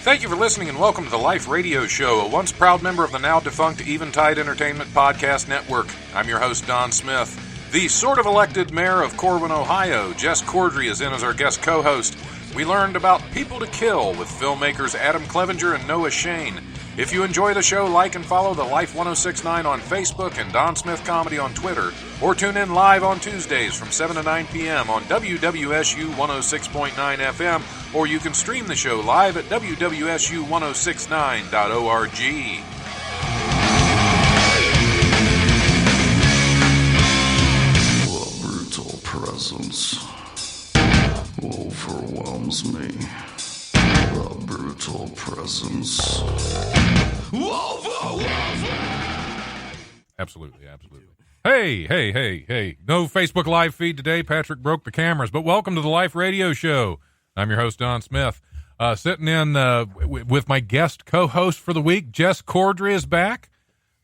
Thank you for listening and welcome to the Life Radio Show, a once proud member of the now defunct Eventide Entertainment Podcast Network. I'm your host, Don Smith. The sort of elected mayor of Corwin, Ohio, Jess Cordry, is in as our guest co-host. We learned about People to Kill with filmmakers Adam Clevenger and Noah Shane. If you enjoy the show, like and follow the Life 1069 on Facebook and Don Smith Comedy on Twitter, or tune in live on Tuesdays from 7 to 9 p.m. on WWSU 106.9 FM, or you can stream the show live at WWSU1069.org. The brutal presence overwhelms me. The brutal presence overwhelms me. Absolutely. Hey. No Facebook Live feed today. Patrick broke the cameras, but welcome to the Life Radio Show. I'm your host, Don Smith. Sitting in with my guest co-host for the week, Jess Cordry is back.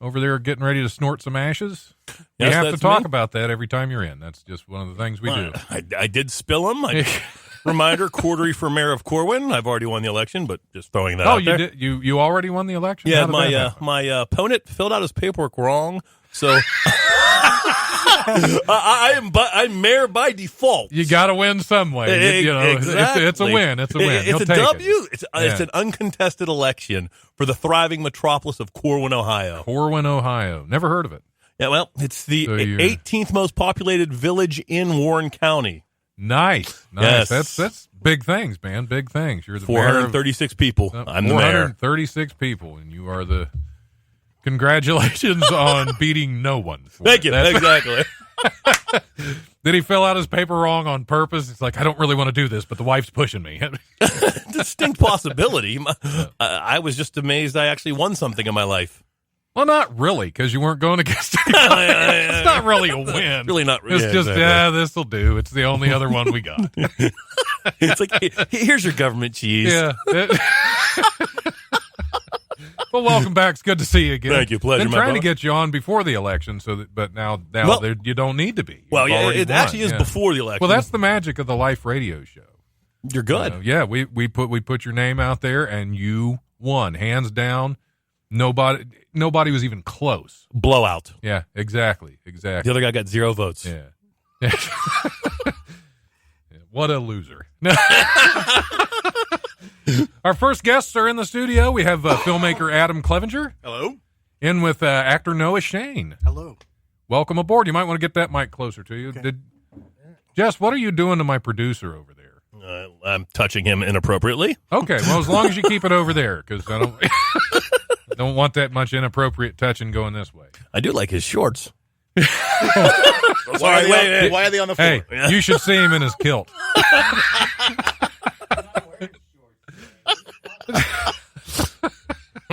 Over there getting ready to snort some ashes. Yes, you have to talk me. about that every time you're in. That's just one of the things we do. I did spill them. Reminder, Cordry for mayor of Corwin. I've already won the election, but just throwing that out there. Did? You already won the election? Yeah, my opponent filled out his paperwork wrong, so I'm mayor by default. You got to win some way. Exactly. It's a win. It's a win. It's He'll a take W. It. It's an uncontested election for the thriving metropolis of Corwin, Ohio. Corwin, Ohio. Never heard of it. Yeah, well, it's the 18th most populated village in Warren County. Nice. Yes. That's big things, man. Big things. You're the 436 people. I'm the mayor. 436 people, and you are the. Congratulations on beating no one. Thank you. Exactly. Did he fill out his paper wrong on purpose? It's like, I don't really want to do this, but the wife's pushing me. Distinct possibility. I was just amazed I actually won something in my life. Well, not really, because you weren't going against it. It's not really a win. Really not. It's just, exactly. This will do. It's the only other one we got. It's like, here's your government cheese. Yeah. Well, welcome back. It's good to see you again. Thank you. Pleasure. Been trying to get you on before the election, but now you don't need to be. Well, yeah, it actually is before the election. Well, that's the magic of the Life Radio Show. You're good. Yeah, we put your name out there, and you won hands down. Nobody was even close. Blowout. Yeah, exactly. The other guy got 0 votes. Yeah. What a loser. Our first guests are in the studio. We have filmmaker Adam Clevenger. Hello. In with actor Noah Shane. Hello. Welcome aboard. You might want to get that mic closer to you. Okay. Jess, what are you doing to my producer over there? I'm touching him inappropriately. Okay, well, as long as you keep it over there, because I don't want that much inappropriate touching going this way. I do like his shorts. Why are they on the floor? Hey, you should see him in his kilt.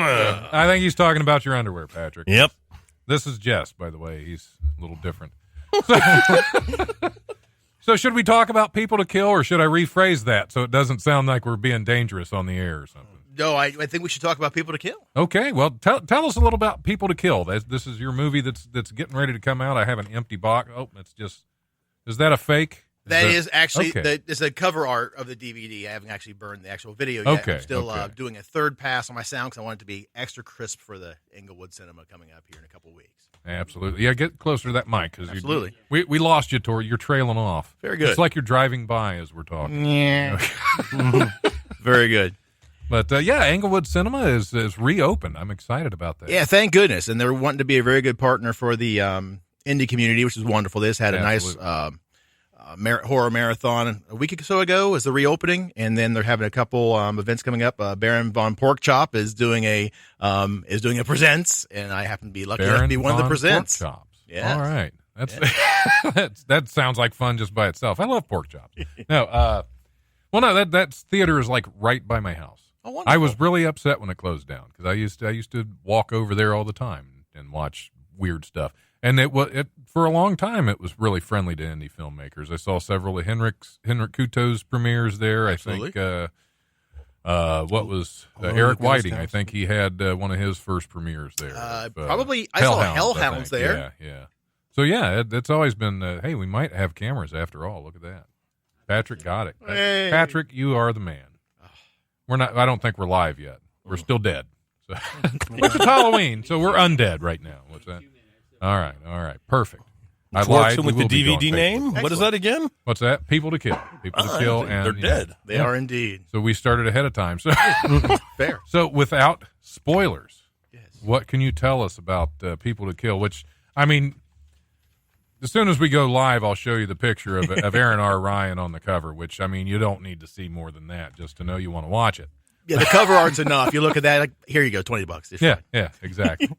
I think he's talking about your underwear, Patrick. Yep. This is Jess, by the way. He's a little different. So should we talk about People to Kill, or should I rephrase that so it doesn't sound like we're being dangerous on the air or something? No, I think we should talk about People to Kill. Okay, well, tell us a little about People to Kill. This is your movie that's getting ready to come out. I have an empty box. Oh, it's just, is that a fake? That is actually, okay. It's a cover art of the DVD. I haven't actually burned the actual video yet. Okay, I'm still okay. Doing a third pass on my sound because I want it to be extra crisp for the Inglewood Cinema coming up here in a couple weeks. Absolutely. Yeah, get closer to that mic. Absolutely. We lost you, Tori. You're trailing off. Very good. It's like you're driving by as we're talking. Yeah. Very good. But, Inglewood Cinema is reopened. I'm excited about that. Yeah, thank goodness. And they're wanting to be a very good partner for the indie community, which is wonderful. They just had a nice horror marathon a week or so ago as the reopening, and then they're having a couple events coming up. Baron von Porkchop is doing a presents, and I happen to be lucky enough to be one of the presents. Pork chops. Yeah. All right. That sounds like fun just by itself. I love pork chops. No, that theater is like right by my house. Oh, wonderful. I was really upset when it closed down because I used to walk over there all the time and watch weird stuff. And it for a long time it was really friendly to indie filmmakers. I saw several of Henrik Kuto's premieres there. Absolutely. I think Eric Whiting. I think he had one of his first premieres there. Probably I saw Hellhounds there. Yeah. So it's always been. Hey, we might have cameras after all. Look at that. Patrick got it. Hey. Patrick, you are the man. We're not. I don't think we're live yet. We're still dead. So, which is Halloween, so we're undead right now. What's that? All right, perfect. I lied. With We the will be DVD name. Facebook. What is that again? What's that? People to Kill. People to Kill, and they're dead. They are indeed. So we started ahead of time. So Fair. So without spoilers, Yes. what can you tell us about People to Kill? Which, I mean, as soon as we go live, I'll show you the picture of Aaron R. Ryan on the cover, which, I mean, you don't need to see more than that just to know you want to watch it. Yeah, the cover art's enough. You look at that, like, here you go, $20. It's fine. Yeah, exactly.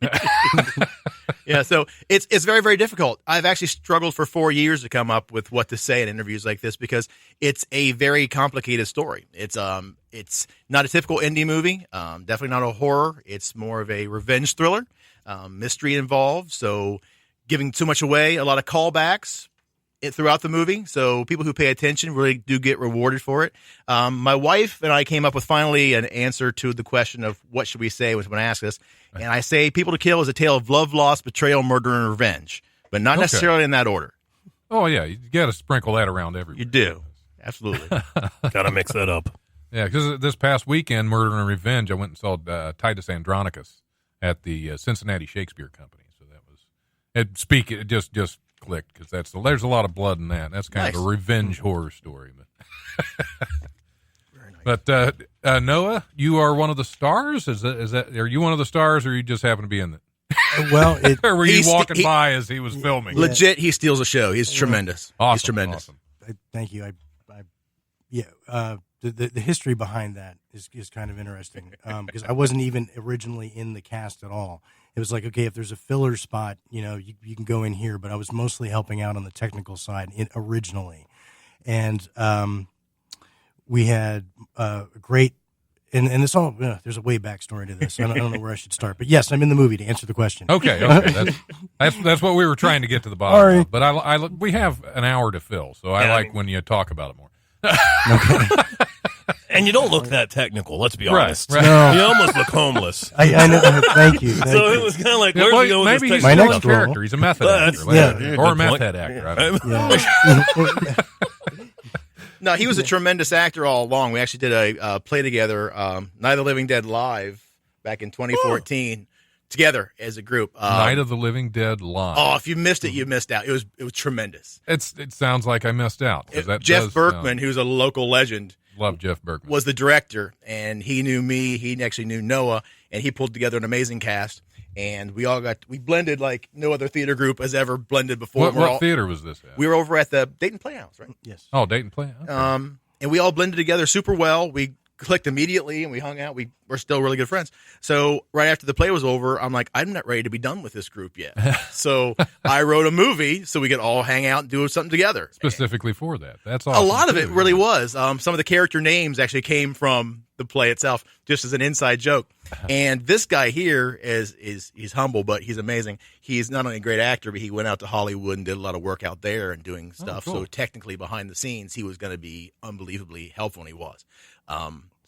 Yeah, so it's very, very difficult. I've actually struggled for 4 years to come up with what to say in interviews like this because it's a very complicated story. It's not a typical indie movie, definitely not a horror. It's more of a revenge thriller, mystery involved, so giving too much away, a lot of callbacks throughout the movie, so people who pay attention really do get rewarded for it. My wife and I came up with finally an answer to the question of what should we say when someone asks us, and I say People to Kill is a tale of love, loss, betrayal, murder, and revenge, but not necessarily in that order. Oh, yeah, you got to sprinkle that around everywhere. You do. Absolutely. Got to mix that up. Yeah, because this past weekend, Murder and Revenge, I went and saw Titus Andronicus at the Cincinnati Shakespeare Company, so that was, it just clicked because there's a lot of blood in that. That's kind of a revenge horror story. But Noah, you are one of the stars. Is that are you one of the stars, or you just happen to be in it? Well, or were you walking by as he was filming? Legit, he steals the show. He's tremendous. Awesome, He's tremendous. Awesome. thank you. The history behind that is kind of interesting because I wasn't even originally in the cast at all. It was like, okay, if there's a filler spot, you can go in here, but I was mostly helping out on the technical side originally. And we had a great, and this all, there's a way backstory to this. I don't know where I should start, but yes, I'm in the movie to answer the question. Okay. That's what we were trying to get to the bottom of. But we have an hour to fill, so I like when you talk about it more. And you don't look that technical, let's be honest. Right. No. You almost look homeless. I know. Thank you. So it was kind of like, where's he going with maybe this he's My still next in role. character. He's a method actor. Yeah, Or a good meth point. head actor. I don't know. Yeah. No, he was a tremendous actor all along. We actually did a play together, Night of the Living Dead Live, back in 2014, together as a group. Night of the Living Dead Live. Oh, if you missed it, you missed out. It was tremendous. It sounds like I missed out. 'Cause that Jeff does Berkman, sound- who's a local legend, love Jeff Berkman. was the director, and he knew me. He actually knew Noah, and he pulled together an amazing cast. And we blended like no other theater group has ever blended before. What theater was this at? We were over at the Dayton Playhouse, right? Yes. Oh, Dayton Play. Okay. And we all blended together super well. We clicked immediately, and we hung out. We're still really good friends. So right after the play was over, I'm like, I'm not ready to be done with this group yet. So I wrote a movie so we could all hang out and do something together. Specifically for that. That's awesome. A lot of it too. really was. Some of the character names actually came from the play itself, just as an inside joke. And this guy here he's humble, but he's amazing. He's not only a great actor, but he went out to Hollywood and did a lot of work out there and doing stuff. cool. So technically, behind the scenes, he was going to be unbelievably helpful, and he was.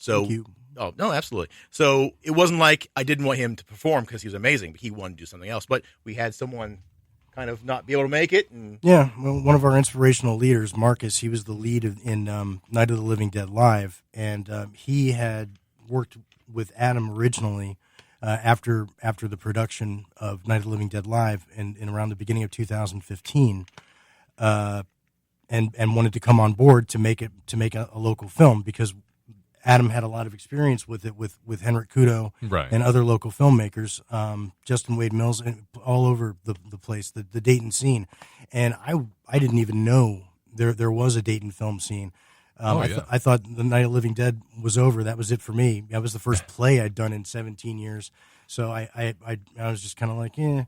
Thank you. Oh, no, absolutely. So it wasn't like I didn't want him to perform because he was amazing, but he wanted to do something else. But we had someone kind of not be able to make it. And Yeah, well, one of our inspirational leaders, Marcus, he was the lead in Night of the Living Dead Live, and he had worked with Adam originally after the production of Night of the Living Dead Live in around the beginning of 2015, and wanted to come on board to make a local film because Adam had a lot of experience with it with Henrik Kudo Right. and other local filmmakers, Justin Wade Mills, and all over the place, the Dayton scene. And I didn't even know there was a Dayton film scene. I thought the Night of the Living Dead was over. That was it for me. That was the first play I'd done in 17 years. So I was just kind of like, yeah.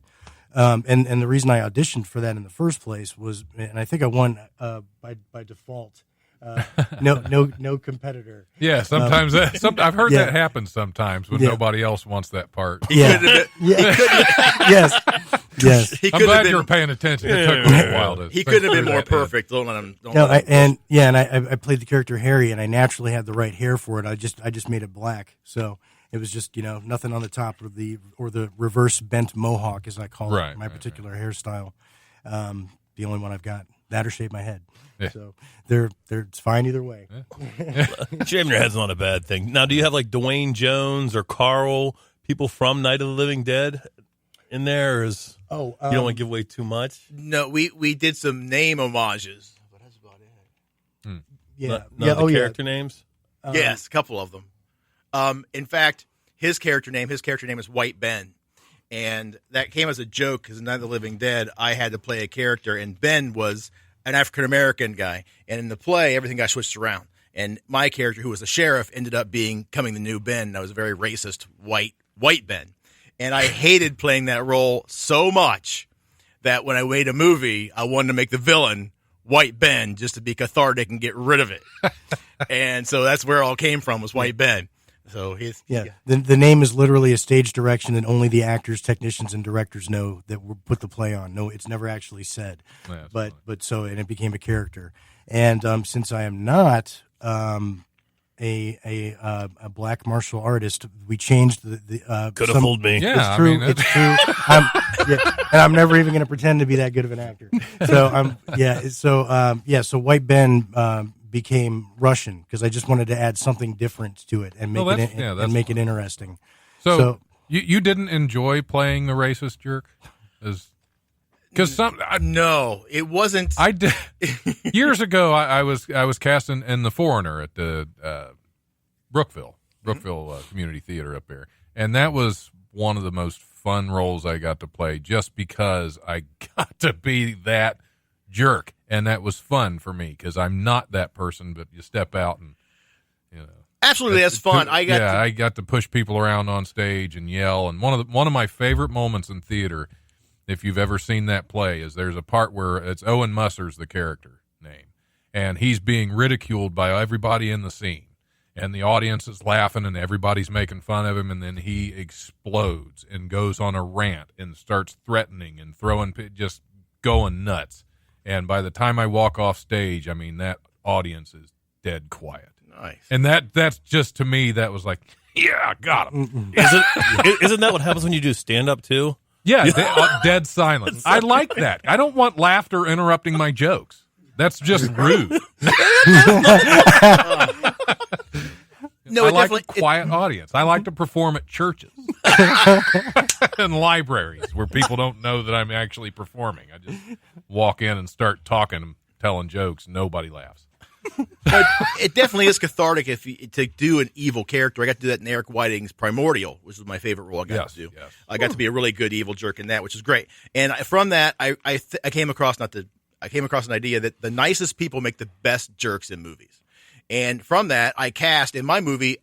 And the reason I auditioned for that in the first place was, and I think I won by default. No competitor. Yeah, sometimes I've heard Yeah. that happen sometimes when Yeah. nobody else wants that part. Yeah. Yes. he I'm could have glad been. you were paying attention. It took me a while to. He couldn't have been figure more that in. perfect. Don't let him. Don't No, let him- I played the character Harry, and I naturally had the right hair for it. I just made it black, so it was just nothing on the top of the reverse bent mohawk, as I call Right, it, my right, particular hairstyle. The only one I've got. that or shave my head. Yeah. So they're it's fine either way. Shaving your head's not a bad thing. Now, do you have like Dwayne Jones or Carl, people from Night of the Living Dead in there? Or is you don't want to give away too much? No, we did some name homages, but that's about it. Yeah, None of the character names? Yes, a couple of them. In fact, his character name is White Ben. And that came as a joke because in Night of the Living Dead, I had to play a character, and Ben was an African-American guy. And in the play, everything got switched around. And my character, who was a sheriff, ended up becoming the new Ben. And I was a very racist white Ben. And I hated playing that role so much that when I made a movie, I wanted to make the villain White Ben just to be cathartic and get rid of it. And so that's where it all came from, was White Ben. So the name is literally a stage direction, and only the actors, technicians, and directors know that we put the play on. No, it's never actually said, and it became a character. And since I am not a black martial artist, we changed the could have fooled me. Yeah, it's true. I mean, it's true. And I'm never even going to pretend to be that good of an actor. So White Ben became Russian because I just wanted to add something different to it and make it interesting. So you didn't enjoy playing the racist jerk, because no, it wasn't. I did years ago. I was cast in The Foreigner at the Brookville Community Theater up there, and that was one of the most fun roles I got to play, just because I got to be that jerk. And that was fun for me because I'm not that person, but you step out and, Absolutely, that's fun. I got to push people around on stage and yell. And one of my favorite moments in theater, if you've ever seen that play, is there's a part where it's Owen Musser's the character name, and he's being ridiculed by everybody in the scene, and the audience is laughing and everybody's making fun of him, and then he explodes and goes on a rant and starts threatening and just going nuts. And by the time I walk off stage, I mean, that audience is dead quiet. Nice. And that's just, to me, that was like, yeah, got him. Isn't that what happens when you do stand-up, too? Yeah, dead silence. I like that. I don't want laughter interrupting my jokes. That's just rude. No, I like a quiet audience. I like to perform at churches and libraries where people don't know that I'm actually performing. I just walk in and start talking and telling jokes. Nobody laughs. But it definitely is cathartic to do an evil character. I got to do that in Eric Whiting's Primordial, which was my favorite role I got to do. Yes. I got to be a really good evil jerk in that, which is great. And from that, I came across an idea that the nicest people make the best jerks in movies. And from that, I cast in my movie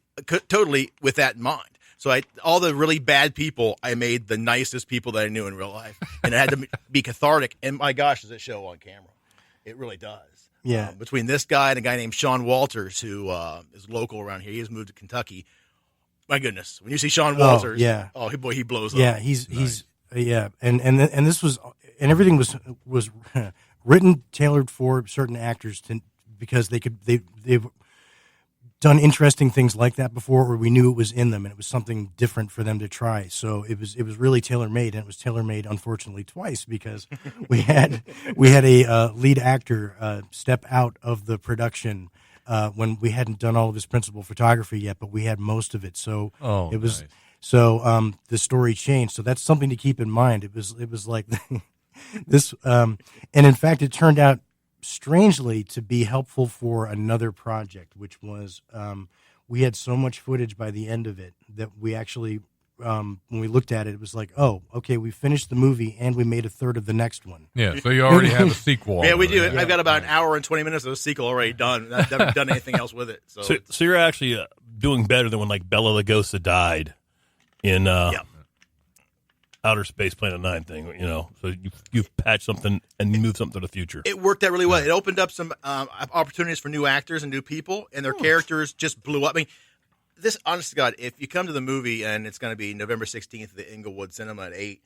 totally with that in mind. So all the really bad people, I made the nicest people that I knew in real life. And it had to be cathartic. And my gosh, does it show on camera. It really does. Yeah. Between this guy and a guy named Sean Walters, who is local around here. He has moved to Kentucky. My goodness. When you see Sean Walters, he blows up. Yeah, he's and this was, and everything was written, tailored for certain actors because they've done interesting things like that before, or we knew it was in them, and it was something different for them to try. So it was really tailor made, and it was tailor made, unfortunately, twice because we had a lead actor step out of the production when we hadn't done all of his principal photography yet, but we had most of it. So it was nice. So the story changed. So that's something to keep in mind. It was like this, and in fact, it turned out strangely to be helpful for another project, which was we had so much footage by the end of it that we actually when we looked at it, it was like, oh, okay, we finished the movie and we made a third of the next one. Yeah, so you already have a sequel. Yeah, we do. I've got about an hour and 20 minutes of the sequel already done. I haven't done anything else with it. So you're actually doing better than when like Bela Lugosi died in Outer Space Planet 9 thing, So you've patched something and moved something to the future. It worked out really well. It opened up some opportunities for new actors and new people, and their characters just blew up. I mean, this, honest to God, if you come to the movie and it's going to be November 16th at the Inglewood Cinema at 8,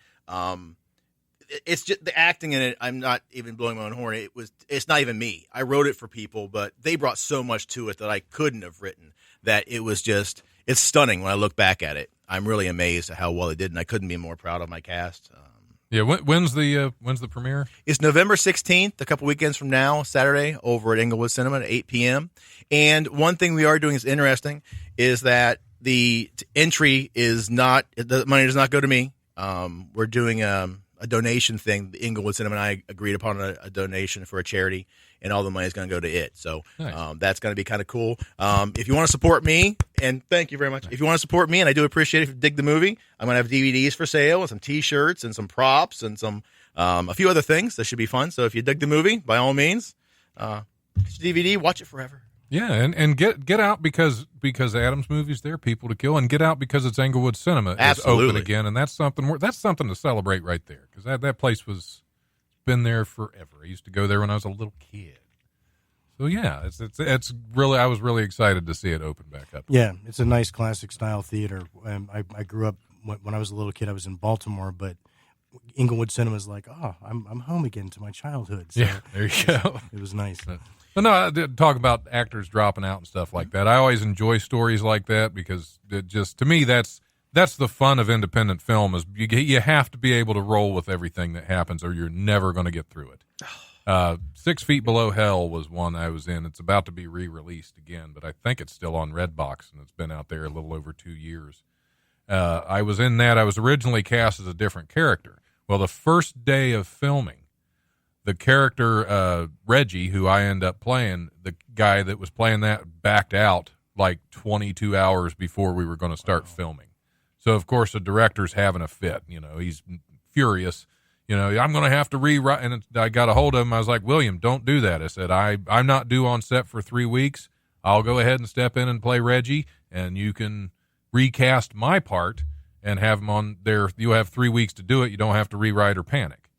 it's just the acting in it. I'm not even blowing my own horn. It's not even me. I wrote it for people, but they brought so much to it that I couldn't have written. That it was just, it's stunning when I look back at it. I'm really amazed at how well they did, and I couldn't be more proud of my cast. Yeah, when's the premiere? It's November 16th, a couple weekends from now, Saturday, over at Inglewood Cinema at 8 p.m. And one thing we are doing is interesting is that the entry is not, the money does not go to me. We're doing a donation thing. The Inglewood Cinema and I agreed upon a donation for a charity, and all the money is going to go to it. So Nice. that's going to be kind of cool. If you want to support me, and thank you very much. If you want to support me, and I do appreciate it if you dig the movie, I'm going to have DVDs for sale and some T-shirts and some props and some a few other things that should be fun. So if you dig the movie, by all means, it's a DVD, watch it forever. Yeah, and get out because Adam's Movie's there, People to Kill, and get out because it's Englewood Cinema is open again, and that's something to celebrate right there, because that place was been there forever. I used to go there when I was a little kid. So yeah, it's really, I was really excited to see it open back up. Yeah, it's a nice classic style theater. I grew up when I was a little kid. I was in Baltimore, but Inglewood Cinema is like, I'm home again to my childhood. So Yeah, there you go. It was nice. But no, I did talk about actors dropping out and stuff like that. I always enjoy stories like that because it just, to me, that's the fun of independent film is you have to be able to roll with everything that happens or you're never going to get through it. 6 Feet Below Hell was one I was in. It's about to be re-released again, but I think it's still on Redbox, and it's been out there a little over 2 years. I was in that. I was originally cast as a different character. Well, the first day of filming, the character Reggie, who I end up playing, the guy that was playing that backed out like 22 hours before we were going to start filming. So, of course, the director's having a fit. You know, he's furious. You know, I'm going to have to rewrite. And I got a hold of him. I was like, William, don't do that. I said, I'm not due on set for 3 weeks. I'll go ahead and step in and play Reggie, and you can recast my part and have him on there. You'll have 3 weeks to do it. You don't have to rewrite or panic.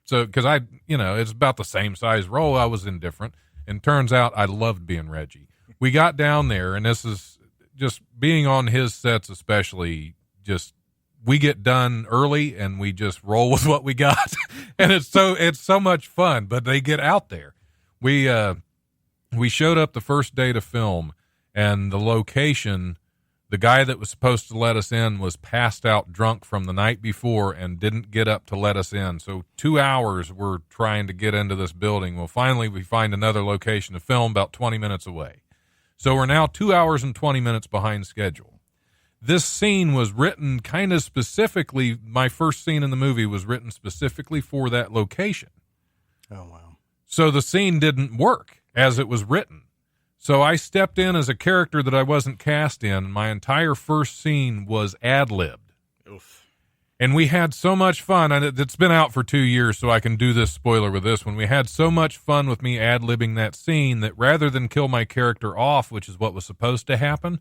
So, because it's about the same size role. I was indifferent. And turns out I loved being Reggie. We got down there, and this is just being on his sets, especially, just we get done early and we just roll with what we got. And it's so much fun, but they get out there. We showed up the first day to film, and the location, the guy that was supposed to let us in was passed out drunk from the night before and didn't get up to let us in. So 2 hours we're trying to get into this building. Well, finally we find another location to film about 20 minutes away. So we're now 2 hours and 20 minutes behind schedule. This scene was written kind of specifically, my first scene in the movie was written specifically for that location. Oh, wow. So the scene didn't work as it was written. So I stepped in as a character that I wasn't cast in. My entire first scene was ad-libbed. Oof. And we had so much fun. And it's been out for 2 years, so I can do this spoiler with this one. We had so much fun with me ad-libbing that scene that rather than kill my character off, which is what was supposed to happen,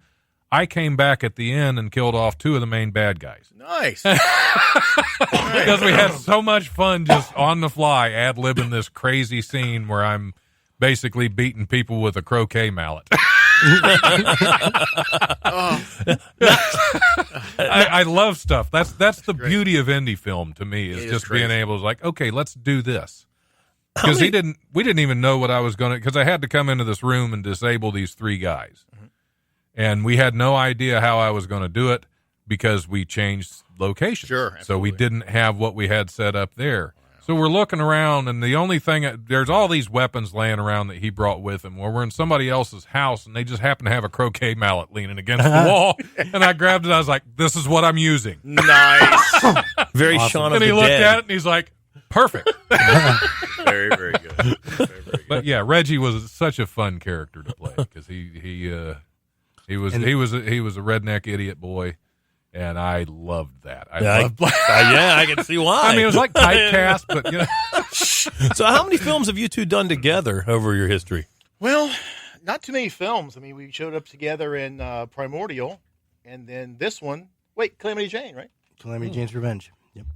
I came back at the end and killed off 2 of the main bad guys. Nice. Because we had so much fun just on the fly ad-libbing this crazy scene where I'm basically beating people with a croquet mallet. I love stuff. That's the beauty of indie film to me is just being able to like, okay, let's do this. Because we didn't even know what I was going to, because I had to come into this room and disable these 3 guys. Mm-hmm. And we had no idea how I was going to do it because we changed locations. Sure. Absolutely. So we didn't have what we had set up there. So we're looking around, and the only thing, there's all these weapons laying around that he brought with him. Well, we're in somebody else's house, and they just happen to have a croquet mallet leaning against the wall. And I grabbed it. I was like, this is what I'm using. Nice. Very awesome. Shaun of and the he looked Dead. at it, and he's like, perfect. Very, very good. Very, very good. But, yeah, Reggie was such a fun character to play because he was a redneck idiot boy. And I loved that. I can see why. I mean, it was like typecast, but you know. So, how many films have you two done together over your history? Well, not too many films. I mean, we showed up together in Primordial, and then this one. Wait, Calamity Jane, right? Calamity Jane's Revenge. Yep.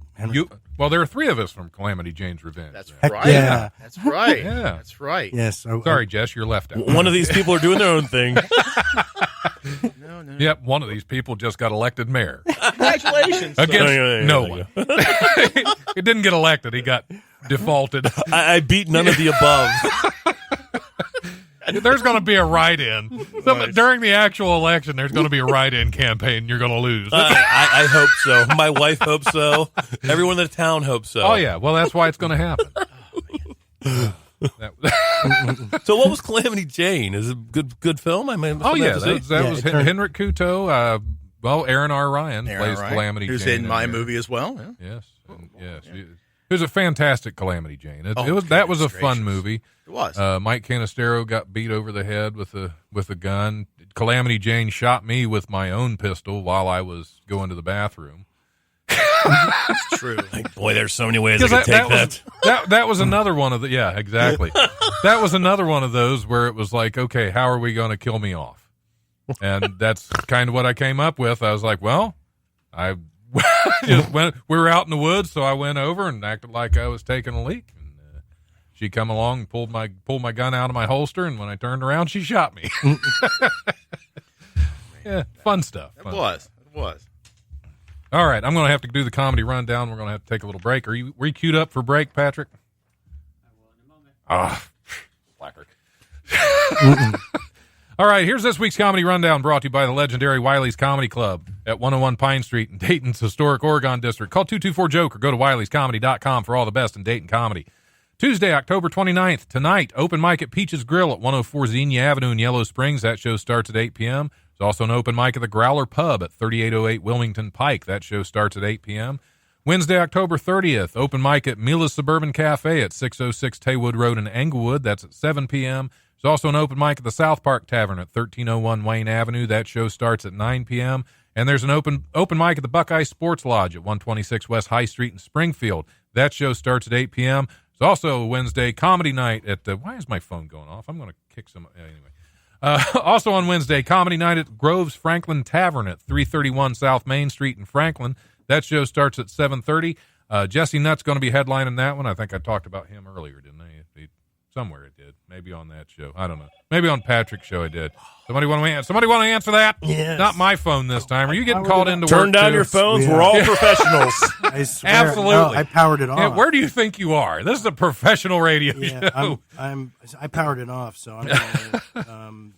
Well, there are 3 of us from Calamity Jane's Revenge. That's there. right. Yeah. That's right. Yeah. That's right. Yes. Sorry, Jess, you're left out. One of these people are doing their own thing. No. Yep, one of these people just got elected mayor. Congratulations. Against no one. He didn't get elected. He got defaulted. I beat none of the above. There's going to be a write-in. During the actual election, there's going to be a write-in campaign. And you're going to lose. I hope so. My wife hopes so. Everyone in the town hopes so. Oh yeah, well that's why it's going to happen. So what was Calamity Jane? Is it a good film? I mean, that was Henrik Kuto. Aaron R. Ryan plays Calamity Jane. Who's in my movie as well. Yeah. Yes. It was a fantastic Calamity Jane. That was a fun movie. It was. Mike Canistero got beat over the head with a gun. Calamity Jane shot me with my own pistol while I was going to the bathroom. It's true. Boy, there's so many ways I could take that. That was another one of the exactly. That was another one of those where it was like, okay, how are we going to kill me off? And that's kind of what I came up with. I was like, well, I just we were out in the woods, so I went over and acted like I was taking a leak. And she come along and pulled my gun out of my holster, and when I turned around, she shot me. Yeah, fun stuff. It was. All right, I'm going to have to do the comedy rundown. We're going to have to take a little break. Were you queued up for break, Patrick? I will in a moment. Slacker. All right, here's this week's comedy rundown brought to you by the legendary Wiley's Comedy Club at 101 Pine Street in Dayton's historic Oregon District. Call 224-JOKE or go to wileyscomedy.com for all the best in Dayton comedy. Tuesday, October 29th, tonight, open mic at Peach's Grill at 104 Xenia Avenue in Yellow Springs. That show starts at 8 p.m. There's also an open mic at the Growler Pub at 3808 Wilmington Pike. That show starts at 8 p.m. Wednesday, October 30th, open mic at Mila's Suburban Cafe at 606 Taywood Road in Englewood. That's at 7 p.m. There's also an open mic at the South Park Tavern at 1301 Wayne Avenue. That show starts at 9 p.m. And there's an open mic at the Buckeye Sports Lodge at 126 West High Street in Springfield. That show starts at 8 p.m. There's also a Wednesday comedy night at the... Why is my phone going off? I'm going to kick some... Anyway. Also on Wednesday, comedy night at Grove's Franklin Tavern at 331 South Main Street in Franklin. That show starts at 7:30. Jesse Nutt's going to be headlining that one. I think I talked about him earlier, didn't I? Somewhere it did. Maybe on that show. I don't know. Maybe on Patrick's show I did. Somebody want to answer that? Yes. Not my phone this time. Are you getting called into work? Turn down too? your phones. Yeah. We're all professionals. I swear. Absolutely. No, I powered it off. Yeah, where do you think you are? This is a professional radio show. I powered it off, so I'm gonna,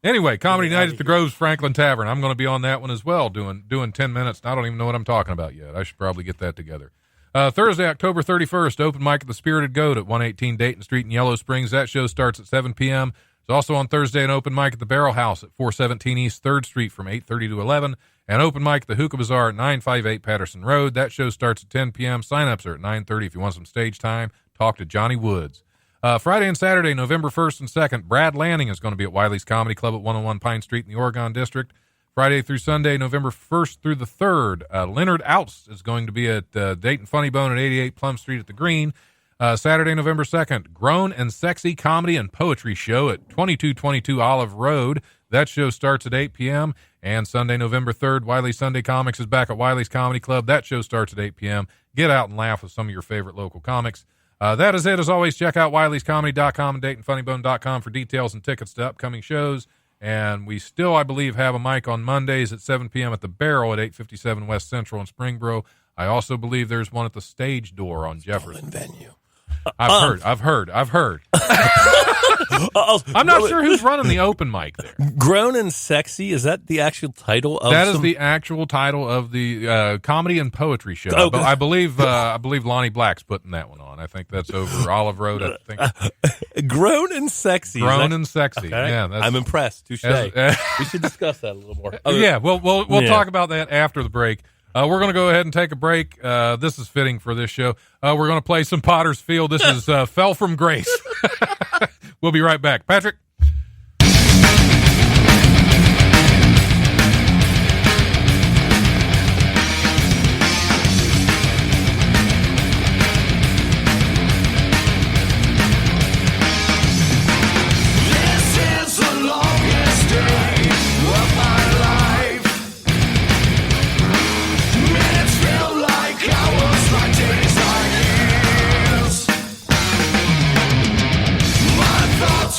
Anyway, comedy night at the Groves Franklin Tavern. I'm going to be on that one as well, doing 10 minutes. I don't even know what I'm talking about yet. I should probably get that together. Thursday, October 31st, open mic at the Spirited Goat at 118 Dayton Street in Yellow Springs. That show starts at 7 p.m. There's also on Thursday an open mic at the Barrel House at 417 East 3rd Street from 8:30 to 11. And open mic at the Hookah Bazaar at 958 Patterson Road. That show starts at 10 p.m. Sign-ups are at 9:30 if you want some stage time. Talk to Johnny Woods. Friday and Saturday, November 1st and 2nd, Brad Lanning is going to be at Wiley's Comedy Club at 101 Pine Street in the Oregon District. Friday through Sunday, November 1st through the 3rd, Leonard Outs is going to be at Dayton Funny Bone at 88 Plum Street at the Green. Saturday, November 2nd, Grown and Sexy Comedy and Poetry Show at 2222 Olive Road. That show starts at 8 p.m. And Sunday, November 3rd, Wiley Sunday Comics is back at Wiley's Comedy Club. That show starts at 8 p.m. Get out and laugh with some of your favorite local comics. That is it. As always, check out wileyscomedy.com and DaytonFunnyBone.com for details and tickets to upcoming shows. And we still, I believe, have a mic on Mondays at 7 p.m. at the Barrel at 857 West Central in Springboro. I also believe there's one at the Stage Door on Jefferson. Venue. I've heard. I'm not sure who's running the open mic there. Grown and Sexy, is that the actual title of That is the actual title of the comedy and poetry show. Okay. I believe Lonnie Black's putting that one on. I think that's over Olive Road. I think Grown and Sexy. Grown and Sexy. Okay. Yeah, I'm impressed. Touche. We should discuss that a little more. Yeah, we'll talk about that after the break. We're going to go ahead and take a break. This is fitting for this show. We're going to play some Potter's Field. This is Fell from Grace. We'll be right back. Patrick?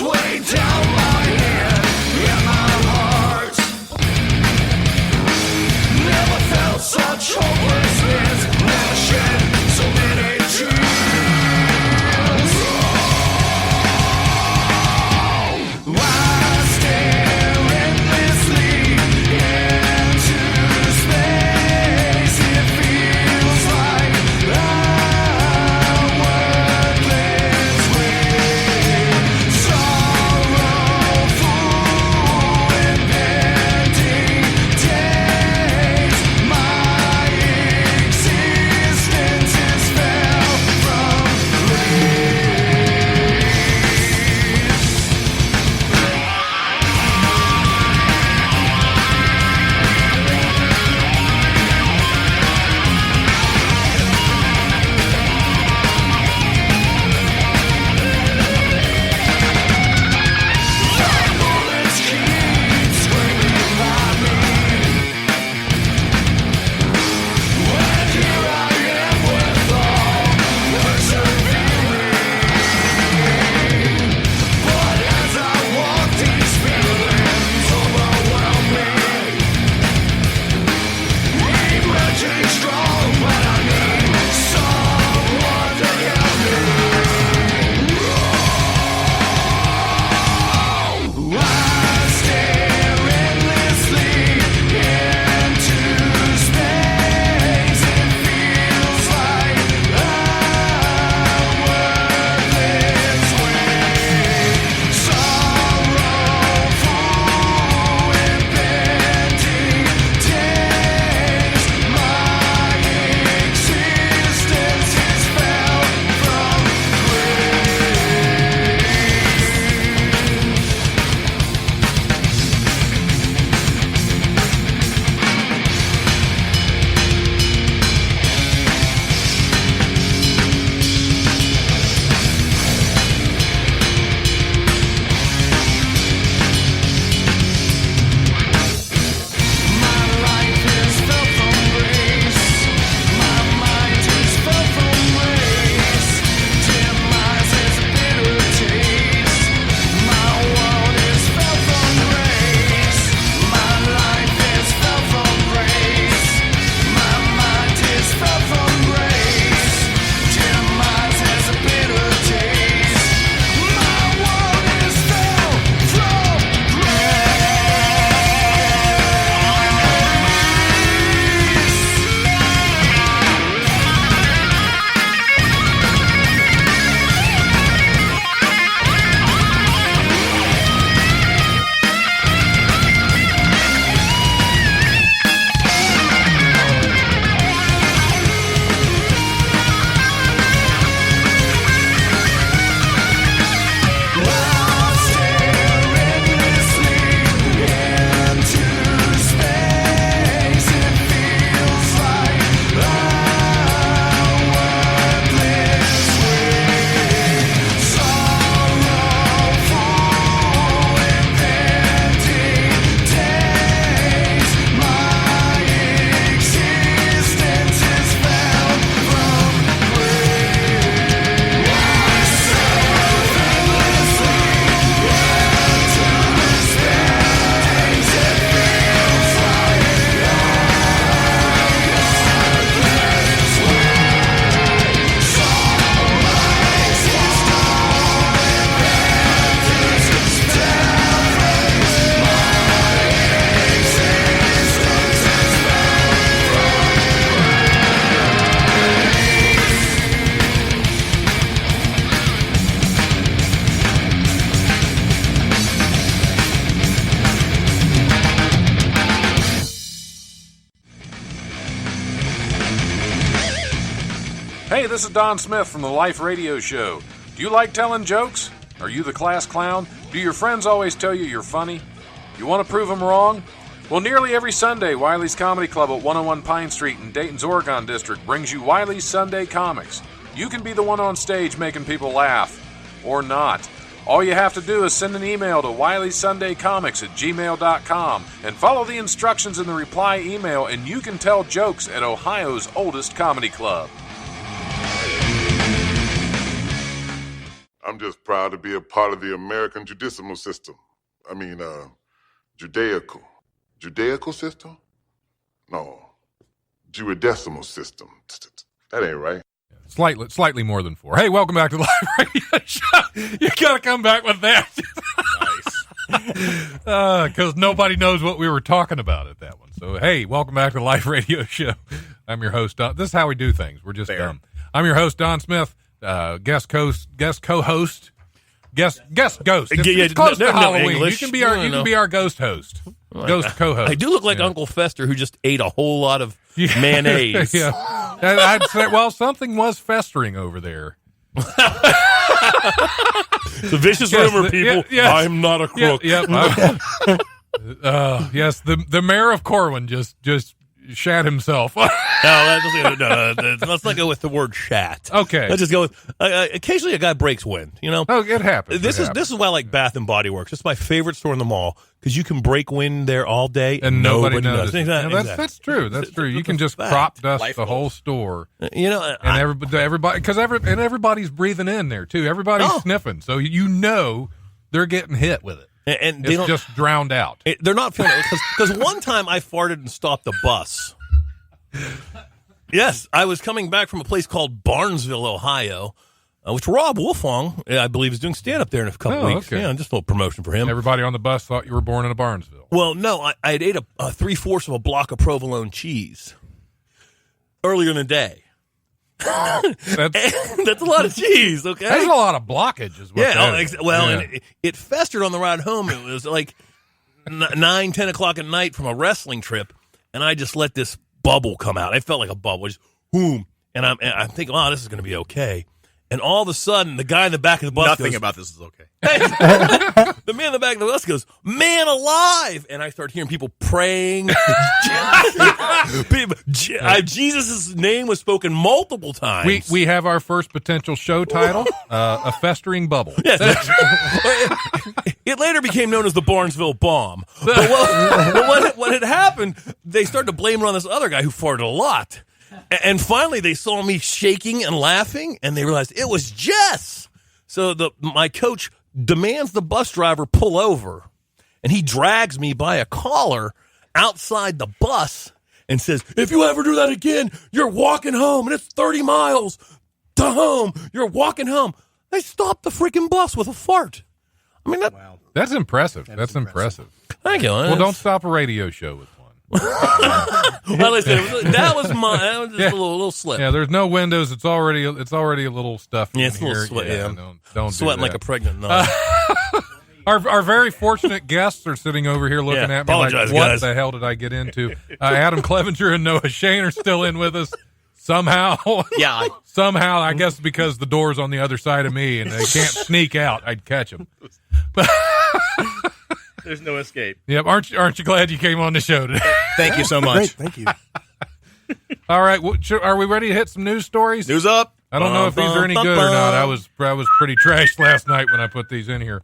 Way down my head in my heart. Never felt such hopelessness. Never shed so many tears. Why stare Hey, this is Don Smith from the Life Radio Show. Do you like telling jokes? Are you the class clown? Do your friends always tell you you're funny? You want to prove them wrong? Well, nearly every Sunday, Wiley's Comedy Club at 101 Pine Street in Dayton's Oregon District brings you Wiley's Sunday Comics. You can be the one on stage making people laugh. Or not. All you have to do is send an email to wileysundaycomics@gmail.com and follow the instructions in the reply email, and you can tell jokes at Ohio's oldest comedy club. I'm just proud to be a part of the American judicial system. Judaical. Judaical system? No. Judicial system. That ain't right. Slightly more than 4. Hey, welcome back to the Live Radio Show. You gotta come back with that. Nice. Because nobody knows what we were talking about at that one. So, hey, welcome back to the Live Radio Show. I'm your host, Don. This is how we do things. We're just dumb. I'm your host, Don Smith. Guest co-host. Guest ghost. It's close to Halloween. English. You can be our ghost host. Ghost co-host. I do look like Uncle Fester, who just ate a whole lot of mayonnaise. Yeah. I'd say, well, something was festering over there. It's a vicious rumor, people. I'm not a crook. Yes, the mayor of Corwin just shat himself. No, let's not go with the word shat. Okay. Let's just go with occasionally a guy breaks wind, you know? Oh, it happens. This is why I like Bath and Body Works. It's my favorite store in the mall because you can break wind there all day and nobody knows. Exactly. That's true. That's true. You can just crop dust the whole store. You know, and everybody because everybody's breathing in there too. Everybody's sniffing, so you know they're getting hit with it. And it's just drowned out. They're not feeling it because one time I farted and stopped the bus. Yes, I was coming back from a place called Barnesville, Ohio, which Rob Wolfong, I believe, is doing stand-up there in a couple weeks. Okay. Yeah, just a little promotion for him. Everybody on the bus thought you were born in a Barnesville. Well, no, I had ate a 3/4 of a block of provolone cheese earlier in the day. That's a lot of cheese, okay? That's a lot of blockage as well. Yeah, and it festered on the ride home. It was like 9, 10 o'clock at night from a wrestling trip, and I just let this bubble come out. I felt like a bubble, just boom. And I'm thinking, oh, this is going to be okay. And all of a sudden, the guy in the back of the bus Nothing goes, about this is okay. the man in the back of the bus goes, "Man alive!" And I start hearing people praying. Jesus' name was spoken multiple times. We have our first potential show title, A Festering Bubble. Yes. It later became known as the Barnesville Bomb. But what had happened, they started to blame it on this other guy who farted a lot. And finally, they saw me shaking and laughing, and they realized it was Jess. So my coach demands the bus driver pull over, and he drags me by a collar outside the bus and says, "If you ever do that again, you're walking home, and it's 30 miles to home. You're walking home." They stopped the freaking bus with a fart. I mean, that's impressive. That's impressive. Thank you. Well, don't stop a radio show with one. Well, listen, that was just a little slip. Yeah, there's no windows. It's already a little stuffy. Yeah, it's in a little here. sweat. Yeah, don't sweating do like a pregnant nun. Our very fortunate guests are sitting over here looking at me like, what guys. the hell did I get into? Adam Clevenger and Noah Shane are still in with us. Somehow, somehow, I guess because the door's on the other side of me and they can't sneak out, I'd catch them. There's no escape. Yep, aren't you glad you came on the show today? Thank you so much. Great, thank you. All right, are we ready to hit some news stories? News up. I don't know if these are any good or not. I was pretty trashed last night when I put these in here.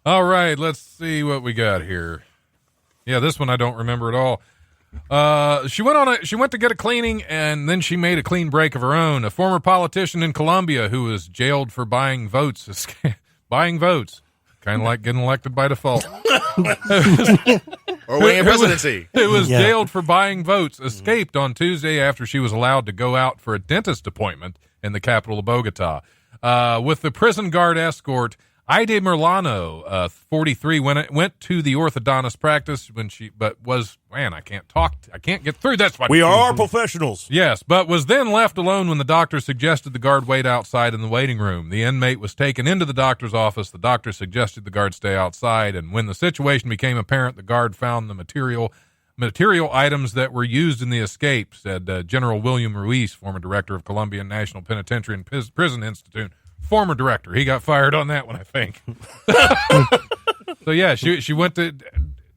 All right, let's see what we got here. Yeah, this one I don't remember at all. She went to get a cleaning, and then she made a clean break of her own. A former politician in Colombia who was jailed for buying votes. Buying votes. Kind of like getting elected by default. Or winning a presidency. Who was jailed for buying votes, escaped on Tuesday after she was allowed to go out for a dentist appointment in the capital of Bogota. With the prison guard escort, Aide Merlano, 43, went to the orthodontist practice I can't talk. I can't get through. That's why We are professionals. Yes, but was then left alone when the doctor suggested the guard wait outside in the waiting room. The inmate was taken into the doctor's office. The doctor suggested the guard stay outside, and when the situation became apparent, the guard found the material items that were used in the escape, said General William Ruiz, former director of Colombian National Penitentiary and Prison Institute. Former director. He got fired on that one, I think. So, yeah, she went to...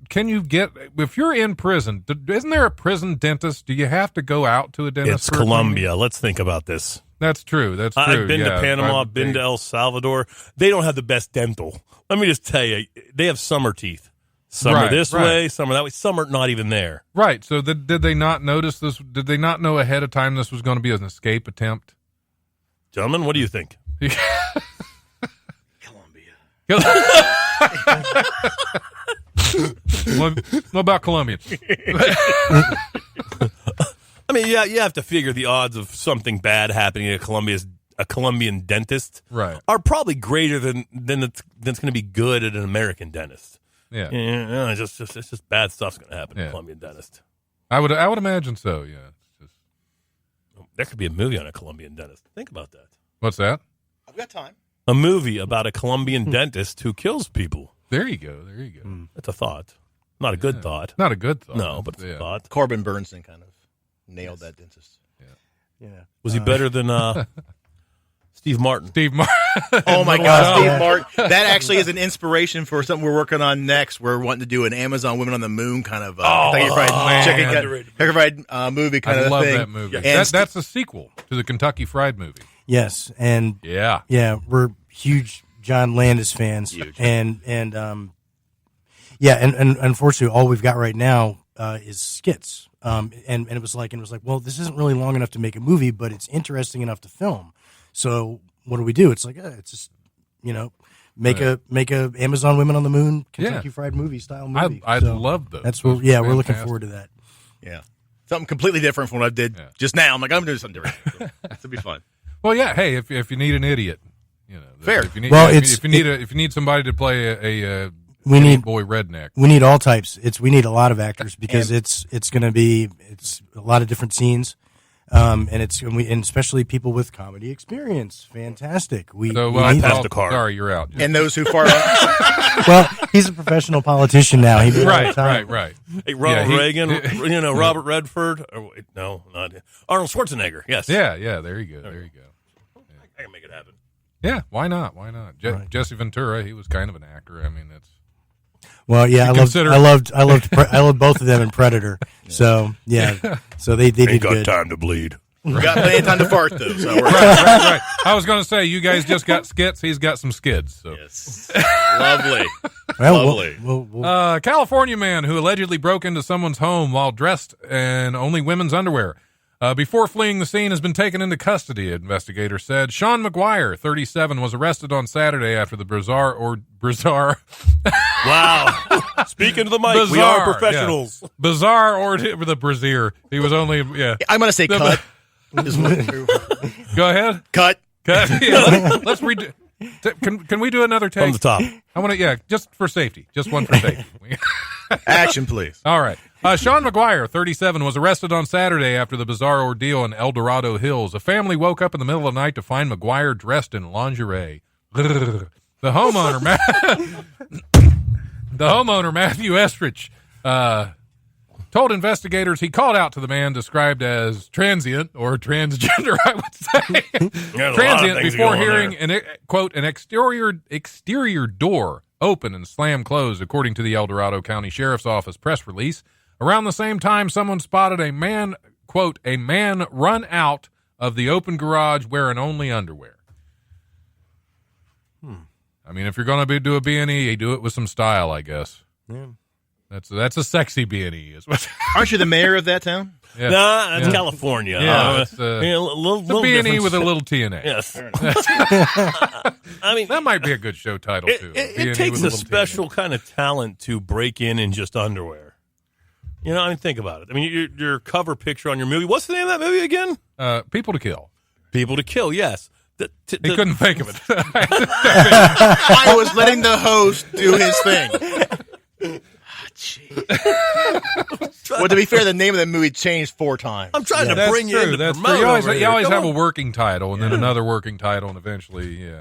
Can you get... If you're in prison, isn't there a prison dentist? Do you have to go out to a dentist? It's Colombia. Let's think about this. That's true. That's true. I've been to Panama, been to El Salvador. They don't have the best dental. Let me just tell you, they have summer teeth. Some are this way, some are that way. Some are not even there. Right. So did they not notice this? Did they not know ahead of time this was going to be an escape attempt? Gentlemen, what do you think? Colombia. What about Colombian? I mean, yeah, you have to figure the odds of something bad happening at a Colombian dentist are probably greater than it's going to be good at an American dentist. Yeah, it's just bad stuff's going to happen at a Colombian dentist. I would imagine so. Yeah, there could be a movie on a Colombian dentist. Think about that. What's that? I've got time. A movie about a Colombian dentist who kills people. There you go. That's a thought. Not a good thought. Not a good thought. No, but it's a thought. Corbin Burnson kind of nailed that dentist. Yeah. Was he better than Steve Martin? Oh my God, Steve Martin. That actually is an inspiration for something we're working on next. We're wanting to do an Amazon Women on the Moon kind of Kentucky Fried movie kind of thing. I love that movie. Yeah. That's a sequel to the Kentucky Fried movie. Yes, and we're huge John Landis fans. Huge. And unfortunately, all we've got right now is skits. And it was like, well, this isn't really long enough to make a movie, but it's interesting enough to film. So what do? It's like, it's just, make a Amazon Women on the Moon Kentucky Fried movie style movie. I love those. That's what. Yeah, we're looking forward to that. Yeah, something completely different from what I did just now. I'm like, I'm doing something different. So, this will be fun. Well, yeah. Hey, if you need an idiot, fair. If you need somebody to play a boy redneck, we need all types. We need a lot of actors because it's a lot of different scenes. And especially people with comedy experience. Fantastic. We need the car. Sorry, you're out. And those who far Well, he's a professional politician now. He did all the time. Right. Hey, Ronald Reagan, Robert Redford. No, not Arnold Schwarzenegger. Yes. Yeah. There you go. I can make it happen. Yeah. Why not? Jesse Ventura. He was kind of an actor. I mean, that's. Well, yeah, I loved both of them in Predator. So yeah, so they did good. Time to bleed. We got plenty of time to fart though. So right. I was going to say you guys just got skits. He's got some skids. So. Yes, lovely. Well, California man who allegedly broke into someone's home while dressed in only women's underwear. Before fleeing the scene, has been taken into custody, investigators said. Sean McGuire, 37, was arrested on Saturday after the bizarre. Wow. Speaking to the mic, we are professionals. Yeah. Bizarre or the brazier. He was only, I'm going to say cut. Go ahead. Cut. Yeah, let's redo. Can we do another take? From the top. I want to, just for safety. Just one for safety. Action, please. All right. Sean McGuire, 37, was arrested on Saturday after the bizarre ordeal in El Dorado Hills. A family woke up in the middle of the night to find McGuire dressed in lingerie. The homeowner, Matthew Estrich, told investigators he called out to the man described as transient or transgender, I would say. Transient before hearing an exterior door open and slam closed, according to the El Dorado County Sheriff's Office press release. Around the same time, someone spotted a man, quote, a man run out of the open garage wearing only underwear. I mean, if you're going to do a B&E, you do it with some style, I guess. Yeah. That's a sexy B&E. Aren't you the mayor of that town? Yeah. Nah, that's California. Yeah, it's a B&E with a little T&A. Yes. I mean, that might be a good show title, too. It takes a special kind of talent to break in just underwear. I mean, think about it. I mean, your cover picture on your movie. What's the name of that movie again? People to Kill. People to Kill, yes. He couldn't think of it. I was letting the host do his thing. Well, to be fair, the name of the movie changed 4 times. I'm trying to bring you in to That's promote. You always have a working title, and then another working title, and eventually,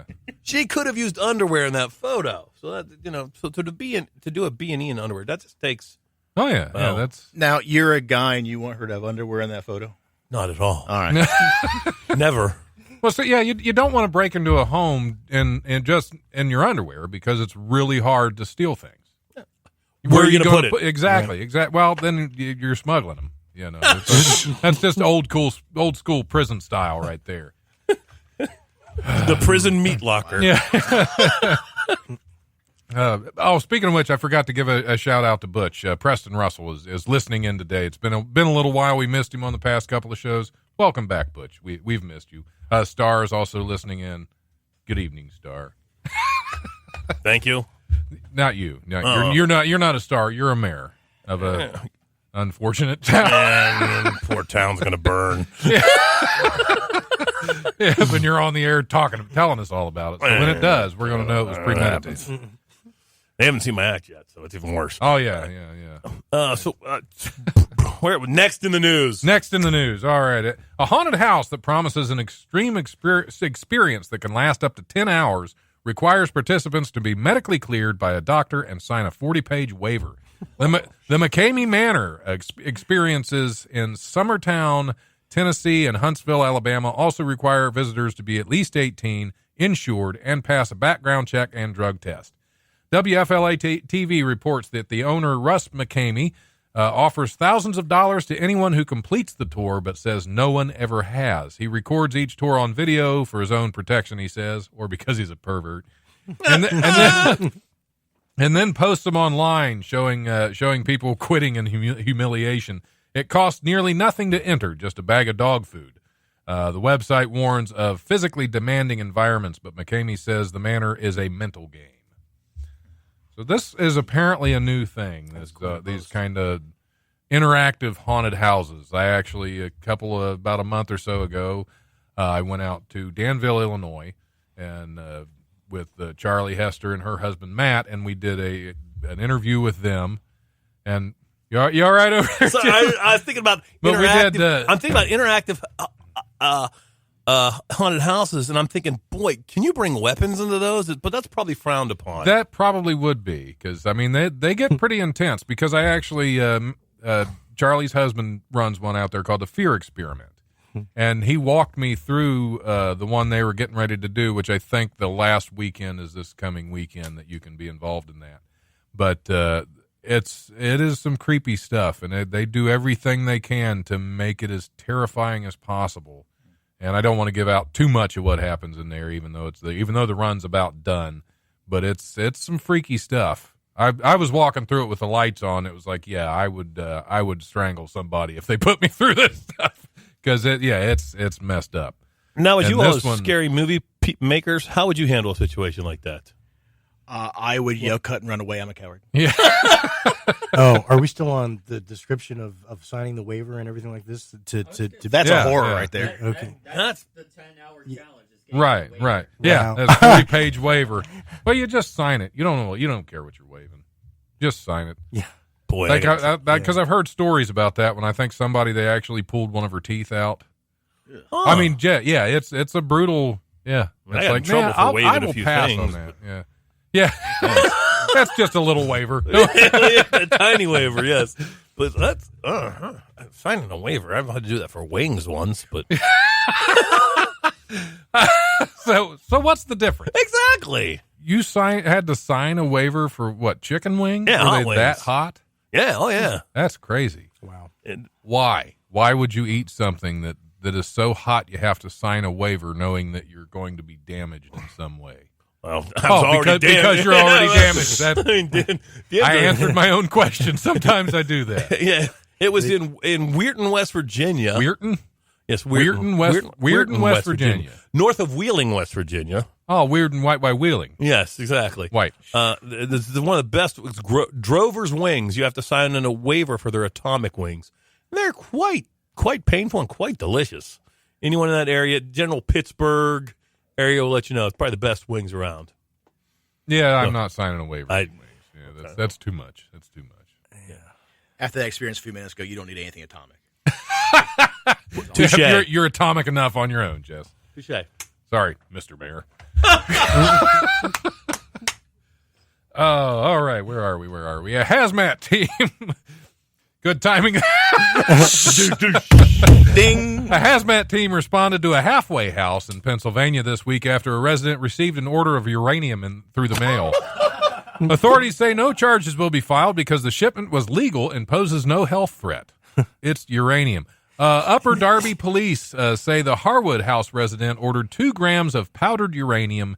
She could have used underwear in that photo. So that so to do a B&E in underwear, that just takes Oh yeah, Well, that's Now, you're a guy and you want her to have underwear in that photo? Not at all. All right. Never. well. So yeah, you don't want to break into a home and just in your underwear because it's really hard to steal things. Where are you going to put it? Exactly. Well, then you're smuggling them. You know, that's just old school prison style right there. The prison meat locker. Yeah. Speaking of which, I forgot to give a shout out to Butch. Preston Russell is listening in today. It's been a little while. We missed him on the past couple of shows. Welcome back, Butch. We've missed you. Star is also listening in. Good evening, Star. Thank you. Not you. No, you're not a star. You're a mayor of a unfortunate town. And poor town's going to burn. Yeah, when you're on the air telling us all about it. So when it does, we're going to know it was premeditated. They haven't seen my act yet, so it's even worse. Oh yeah. Where next in the news? Next in the news. All right. A haunted house that promises an extreme experience that can last up to 10 hours requires participants to be medically cleared by a doctor and sign a 40-page waiver. The McCamey Manor experiences in Summertown, Tennessee, and Huntsville, Alabama also require visitors to be at least 18, insured, and pass a background check and drug test. WFLA-TV reports that the owner, Russ McCamey, offers thousands of dollars to anyone who completes the tour, but says no one ever has. He records each tour on video for his own protection, he says, or because he's a pervert, and then posts them online, showing people quitting in humiliation. It costs nearly nothing to enter, just a bag of dog food. The website warns of physically demanding environments, but McCamey says the manor is a mental game. So this is apparently a new thing, these kind of interactive haunted houses. I actually, about a month or so ago, I went out to Danville, Illinois, and with Charlie Hester and her husband, Matt, and we did an interview with them. And you all right over there? So I was thinking about interactive. We did, I'm thinking about interactive haunted houses, and I'm thinking, boy, can you bring weapons into those? But that's probably frowned upon. That probably would be, because I mean they get pretty intense. Because I actually Charlie's husband runs one out there called the Fear Experiment, and he walked me through the one they were getting ready to do, which I think the last weekend is this coming weekend that you can be involved in that. But it is some creepy stuff, and they do everything they can to make it as terrifying as possible. And I don't want to give out too much of what happens in there, even though the run's about done. But it's some freaky stuff. I was walking through it with the lights on. It was like, yeah, I would strangle somebody if they put me through this stuff, because it's messed up. Now, as And you all this one- scary movie makers, how would you handle a situation like that? I would yell, cut, and run away. I'm a coward. Yeah. Oh, are we still on the description of signing the waiver and everything like this? That's Yeah, a horror yeah. right there. Okay. That's the 10-hour challenge. is getting Right. away. Right. Yeah. Wow. That's a 40-page waiver. Well, you just sign it. You don't care what you're waiving. Just sign it. Yeah. Boy, Like because I've heard stories about that when I think they actually pulled one of her teeth out. Huh. I mean, yeah, it's a brutal. Yeah, I it's got in trouble for waiving I a will few pass things, on that. Yeah. That's just a little waiver. a tiny waiver, yes. But that's signing a waiver. I've had to do that for wings once, but So what's the difference? exactly. You had to sign a waiver for what, chicken wings? Yeah, Were hot they wings. that hot? Yeah. Oh, yeah. That's crazy. Wow. And Why? Why would you eat something that is so hot you have to sign a waiver knowing that you're going to be damaged in some way? well, I was already because you're already damaged. That, I mean, I answered my own question. Sometimes I do that. Yeah, it was in Weirton, West Virginia. Weirton? Yes, Weirton, West Virginia. North of Wheeling, West Virginia. Oh, Weird and White by Wheeling. Yes, exactly. White. This is one of the best. It's Drover's Wings. You have to sign in a waiver for their atomic wings. They're quite painful and quite delicious. Anyone in that area, general Pittsburgh area, will let you know it's probably the best wings around. Yeah, I'm not signing a waiver. I- for wings. Yeah, that's too much. That's too much. Yeah. After that experience a few minutes ago, you don't need anything atomic. Touche. You're atomic enough on your own, Jess. Touche. Sorry, Mr. Mayor. Oh, all right. Where are we? A hazmat team Good timing. Ding. A hazmat team responded to a halfway house in Pennsylvania this week after a resident received an order of uranium through the mail. Authorities say no charges will be filed because the shipment was legal and poses no health threat. It's uranium. Upper Darby police say the Harwood House resident ordered 2 grams of powdered uranium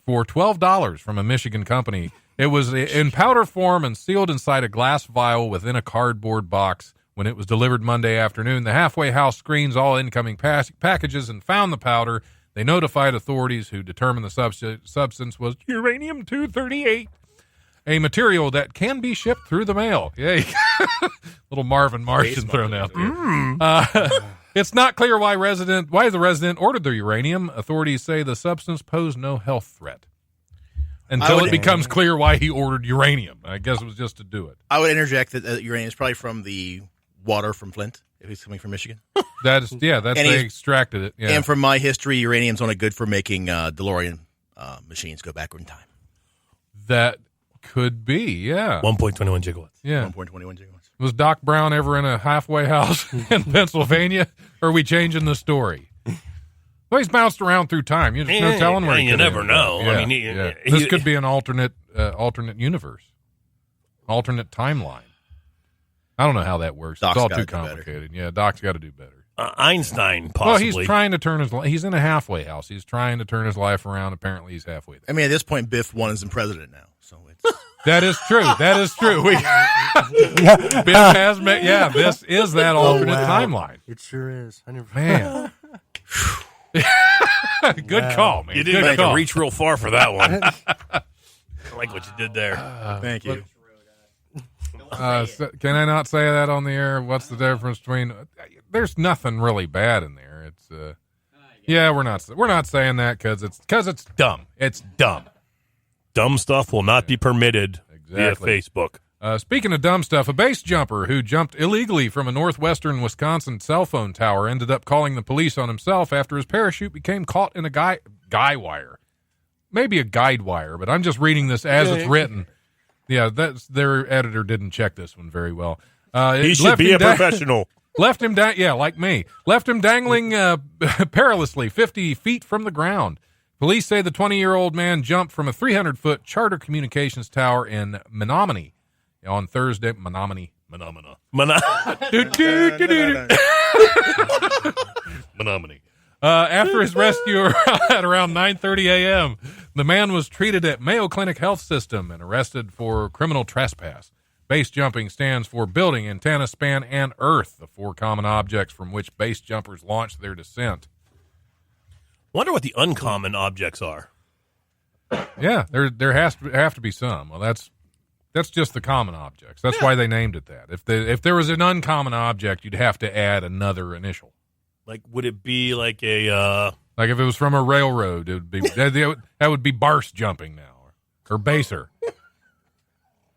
for $12 from a Michigan company. It was in powder form and sealed inside a glass vial within a cardboard box. When it was delivered Monday afternoon, the halfway house screens all incoming packages and found the powder. They notified authorities, who determined the substance was uranium-238, a material that can be shipped through the mail. Yay. Little Marvin Martian thrown out there. It's not clear why the resident ordered the uranium. Authorities say the substance posed no health threat. Until it becomes clear why he ordered uranium. I guess it was just to do it. I would interject that uranium is probably from the water from Flint, if he's coming from Michigan. They extracted it. Yeah. And from my history, uranium's only good for making DeLorean machines go backward in time. That could be, yeah. 1.21 gigawatts. Yeah. 1.21 gigawatts. Was Doc Brown ever in a halfway house in Pennsylvania? Or are we changing the story? Well, he's bounced around through time. You just no telling where he you could never end know. up. Yeah, I mean, this could be an alternate universe, alternate timeline. I don't know how that works. Doc's it's all gotta too do better. complicated. Yeah, Doc's got to do better. Einstein, possibly. Well, he's trying to turn he's in a halfway house. He's trying to turn his life around. Apparently, he's halfway there. I mean, at this point, Biff 1 is in president now. So it's... That is true. That is true. Biff has this is that alternate timeline. It sure is. Man. Good call, man. You didn't Good have call. to reach real far for that one. I like what you did there. Thank you. Can I not say that on the air? What's the difference between? There's nothing really bad in there. It's we're not saying that because it's dumb. It's dumb. Dumb stuff will not be permitted via Facebook. Speaking of dumb stuff, a base jumper who jumped illegally from a northwestern Wisconsin cell phone tower ended up calling the police on himself after his parachute became caught in a guy wire. Maybe a guide wire, but I'm just reading this as it's written. Yeah, their editor didn't check this one very well. He should be a professional. Left him like me. Left him dangling perilously 50 feet from the ground. Police say the 20-year-old man jumped from a 300-foot charter communications tower in Menominee on Thursday. Menominee. After his rescue at around 9:30 a.m., the man was treated at Mayo Clinic Health System and arrested for criminal trespass. Base jumping stands for building, antenna, span, and earth, the 4 common objects from which base jumpers launch their descent. Wonder what the uncommon objects are. Yeah, there have to be some. Well, that's just the common objects. That's why they named it that. If there was an uncommon object, you'd have to add another initial. Like, would it be like a like if it was from a railroad, it would be that would be barse jumping now, or baser.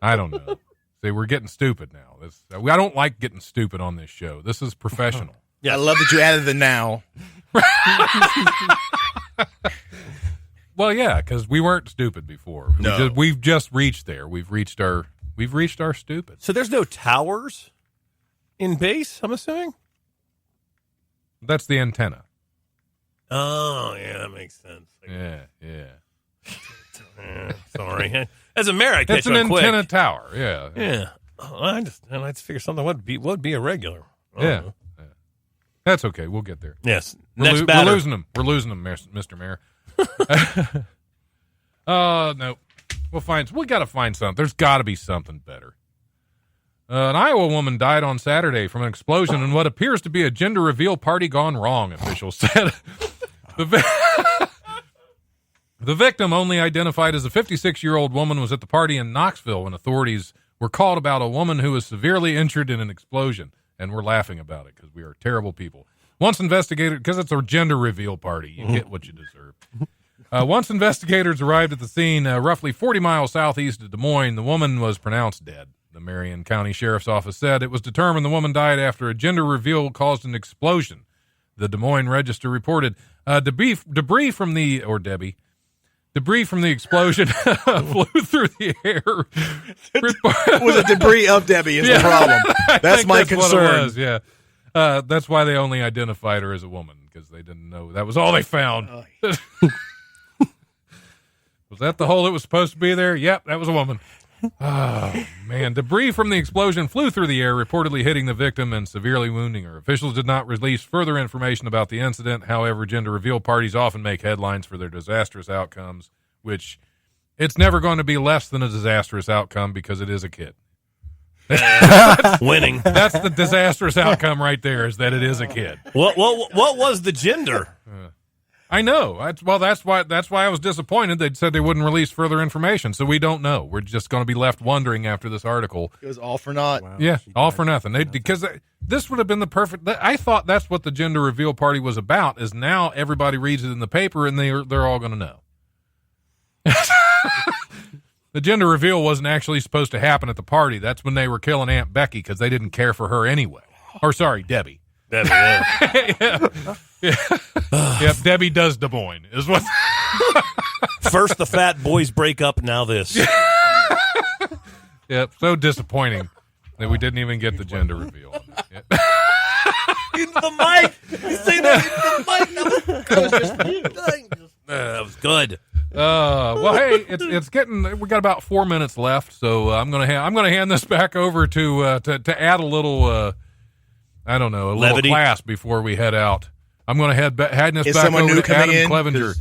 I don't know. See, we're getting stupid now. I don't like getting stupid on this show. This is professional. Yeah, I love that you added the now. Well, yeah, because we weren't stupid before. No. We've just reached there. We've reached our stupid. So there's no towers in base, I'm assuming? That's the antenna. Oh, yeah, that makes sense. Yeah. Sorry. As a mayor, I catch It's an on quick. antenna tower. Yeah. Yeah. Oh, I just figure something would be irregular. Yeah. That's okay. We'll get there. Yes. We're Next batter. We're losing them, Mr. Mayor. No. We got to find something. There's got to be something better. An Iowa woman died on Saturday from an explosion in what appears to be a gender reveal party gone wrong, officials said. The victim, only identified as a 56-year-old woman, was at the party in Knoxville when authorities were called about a woman who was severely injured in an explosion. And we're laughing about it because we are terrible people. Once investigators, because it's a gender reveal party, you get what you deserve. Once investigators arrived at the scene, roughly 40 miles southeast of Des Moines, the woman was pronounced dead. The Marion County Sheriff's Office said it was determined the woman died after a gender reveal caused an explosion. The Des Moines Register reported debris from the Debris from the explosion flew through the air. Was it debris of Debbie is the problem? That's my concern. What it was, yeah. That's why they only identified her as a woman, because they didn't know that was all they found. Was that the hole that was supposed to be there? Yep, that was a woman. Oh, man. Debris from the explosion flew through the air, reportedly hitting the victim and severely wounding her. Officials did not release further information about the incident. However, gender reveal parties often make headlines for their disastrous outcomes, which it's never going to be less than a disastrous outcome because it is a kid. Winning. That's the disastrous outcome right there, is that it is a kid. What was the gender? I know. That's why I was disappointed. They said they wouldn't release further information, so we don't know. We're just going to be left wondering after this article. It was all for naught. Wow, yeah, all for nothing. Because this would have been the perfect. I thought that's what the gender reveal party was about. Is now everybody reads it in the paper and they're all going to know. The gender reveal wasn't actually supposed to happen at the party. That's when they were killing Aunt Becky because they didn't care for her anyway. Or sorry, Debbie. Debbie, yeah. Yep, Debbie does Des Moines is what. First the fat boys break up, now this. Yep, so disappointing that we didn't even get the gender reveal. Yep. Into the mic. You say that into the mic. That was just for you. That was good. Well, hey, it's getting. We got about 4 minutes left, so I'm gonna hand this back over to add a little. I don't know, a little class before we head out. I'm going to head this back over to Adam Clevenger.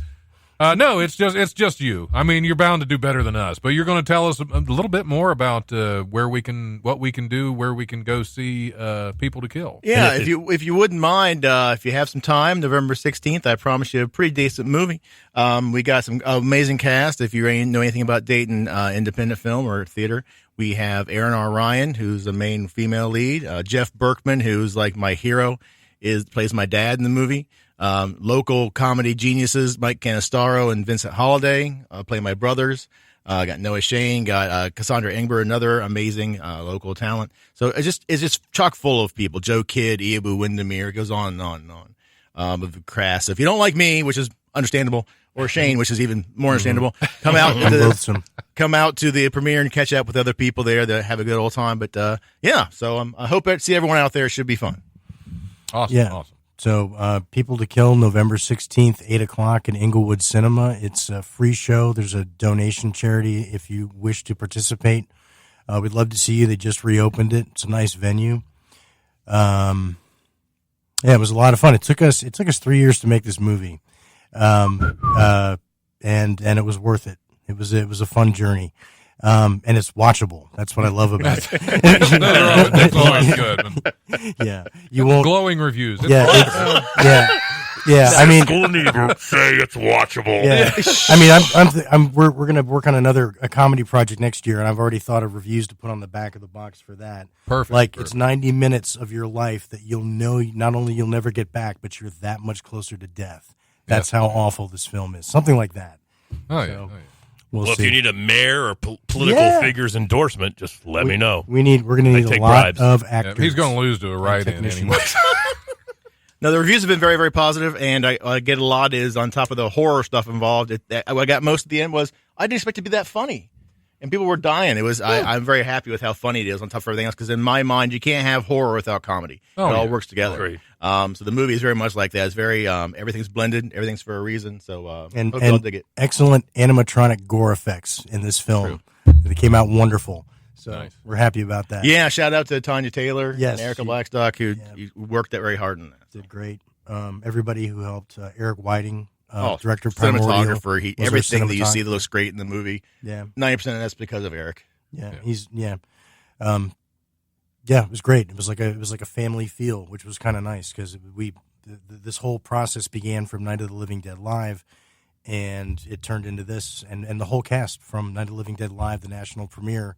No, it's just you. I mean, you're bound to do better than us, but you're going to tell us a little bit more about what we can do, where we can go see People to Kill. Yeah, if you wouldn't mind, if you have some time, November 16th, I promise you a pretty decent movie. We got some amazing cast. If you know anything about Dayton independent film or theater, we have Erin R. Ryan, who's the main female lead. Jeff Berkman, who's like my hero, plays my dad in the movie. Local comedy geniuses Mike Canistaro and Vincent Holliday play my brothers. Got Noah Shane, got Cassandra Engber, another amazing local talent. So it's just chock full of people. Joe Kidd, Iabu Windermere, it goes on and on and on. Of crass. If you don't like me, which is understandable, or Shane, which is even more understandable, come out to the premiere and catch up with other people there that have a good old time. But yeah, so I hope to see everyone out there. It should be fun. Awesome. Yeah. Awesome. So, People to Kill, November 16th, 8 o'clock in Inglewood Cinema. It's a free show. There's a donation charity if you wish to participate. We'd love to see you. They just reopened it. It's a nice venue. Yeah, it was a lot of fun. It took us 3 years to make this movie. And it was worth it. It was a fun journey. And it's watchable. That's what I love about it. That's always good. Yeah, you won't glowing reviews. Yeah, I mean, say it's watchable. Yeah, I mean, we're gonna work on a comedy project next year, and I've already thought of reviews to put on the back of the box for that. Perfect. It's 90 minutes of your life that you'll know not only you'll never get back, but you're that much closer to death. That's how awful this film is. Something like that. Oh yeah. We'll if see. you need a mayor or political figure's endorsement, just let me know. We're going to need a lot bribes. of actors. He's going to lose to a write-in anyway. No, the reviews have been very, very positive, and I get a lot is on top of the horror stuff involved. What I got most at the end was I didn't expect it to be that funny, and people were dying. It was I'm very happy with how funny it is on top of everything else, because in my mind you can't have horror without comedy. It all works together. Great. So the movie is very much like that. It's very everything's blended, everything's for a reason. So and hope you'll dig it. Excellent animatronic gore effects in this film. They came out wonderful. So we're happy about that. Yeah, shout out to Tanya Taylor and Erica she- Blackstock, who worked that very hard on that. Did great. Everybody who helped, Eric Whiting, Oh, director of Primordial. cinematographer. was our Everything that you see cinematographer. that looks great in the movie. Yeah, 90% of that's because of Eric. yeah, he's it was great. It was like a family feel, which was kind of nice because this whole process began from Night of the Living Dead Live, and it turned into this, and the whole cast from Night of the Living Dead Live, the national premiere,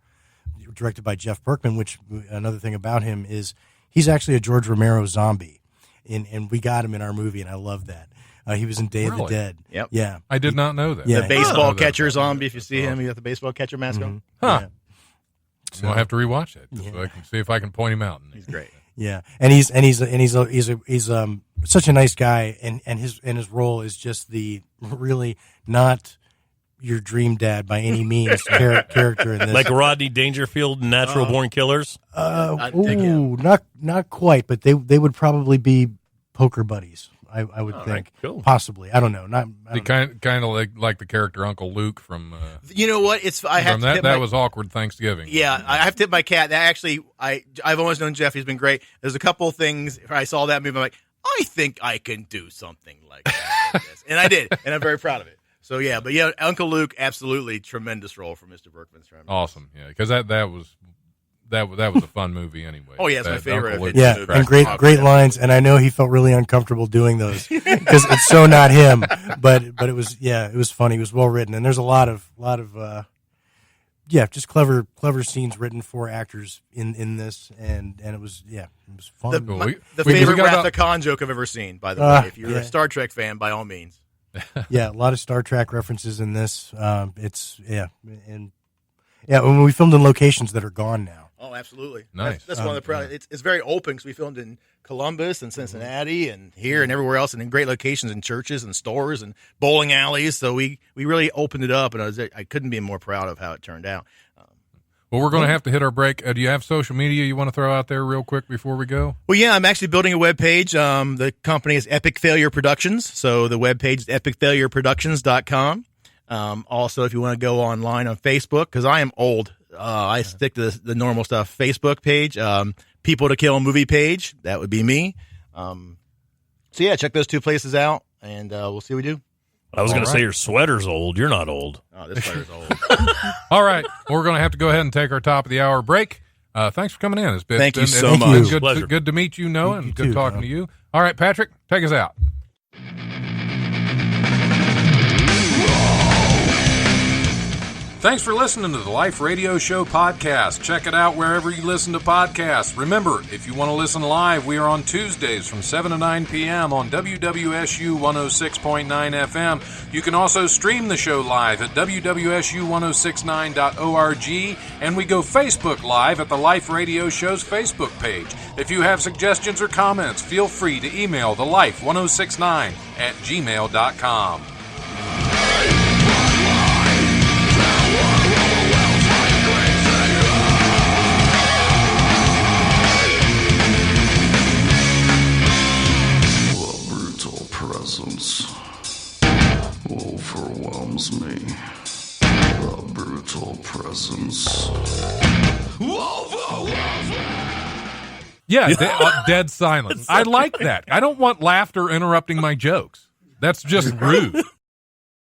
directed by Jeff Berkman. Which another thing about him is he's actually a George Romero zombie, and we got him in our movie, and I love that. He was in Day of the Dead. Yep. Yeah. I did not know that. Yeah. The baseball that. catcher zombie, if you see him, you got the baseball catcher mask on. Huh. Yeah. I'll have to rewatch it so I can see if I can point him out. He's great. Yeah, and he's such a nice guy, and his role is just the really not your dream dad by any means character in this. Like Rodney Dangerfield, in Natural Born Killers. Not quite, but they would probably be poker buddies. I would think, right, cool. Possibly. I don't know. Kind of like the character Uncle Luke from. You know what? That was awkward Thanksgiving. Yeah, I have to tip my cat. That actually, I've always known Jeff. He's been great. There's a couple of things I saw that movie. I'm like, I think I can do something like that, with this. And I did, and I'm very proud of it. So yeah, but yeah, Uncle Luke, absolutely tremendous role for Mr. Berkman's. Awesome, yeah, because that was a fun movie anyway. Oh yeah, it's my favorite. Yeah, and great lines, and I know he felt really uncomfortable doing those because it's so not him. But it was funny. It was well written, and there's a lot of just clever scenes written for actors in this, and it was fun. The favorite Wrath of Khan joke I've ever seen, by the way. If you're a Star Trek fan, by all means. Yeah, a lot of Star Trek references in this. When we filmed in locations that are gone now. Oh, absolutely. Nice. That's one of the proud. It's very open because we filmed in Columbus and Cincinnati and here and everywhere else, and in great locations in churches and stores and bowling alleys. So we really opened it up, and I couldn't be more proud of how it turned out. Well, we're going to have to hit our break. Do you have social media you want to throw out there real quick before we go? Well, yeah, I'm actually building a web page. The company is Epic Failure Productions, so the web page is epicfailureproductions.com. Also, if you want to go online on Facebook, because I am old, I stick to the normal stuff. Facebook page, People to Kill movie page, that would be me. So yeah, check those two places out, and we'll see what we do. I was going to say your sweater's old. You're not old. Oh, this sweater's old. All right. We're going to have to go ahead and take our top of the hour break. Thanks for coming in. Thank you so much. Good to meet you, Noah, and good talking to you. All right, Patrick, take us out. Thanks for listening to the Life Radio Show podcast. Check it out wherever you listen to podcasts. Remember, if you want to listen live, we are on Tuesdays from 7 to 9 p.m. on WWSU 106.9 FM. You can also stream the show live at WWSU1069.org, and we go Facebook Live at the Life Radio Show's Facebook page. If you have suggestions or comments, feel free to email thelife1069@gmail.com. Presence overwhelms me. The brutal presence overwhelms me. Yeah, dead silence. I like that. I don't want laughter interrupting my jokes. That's just rude.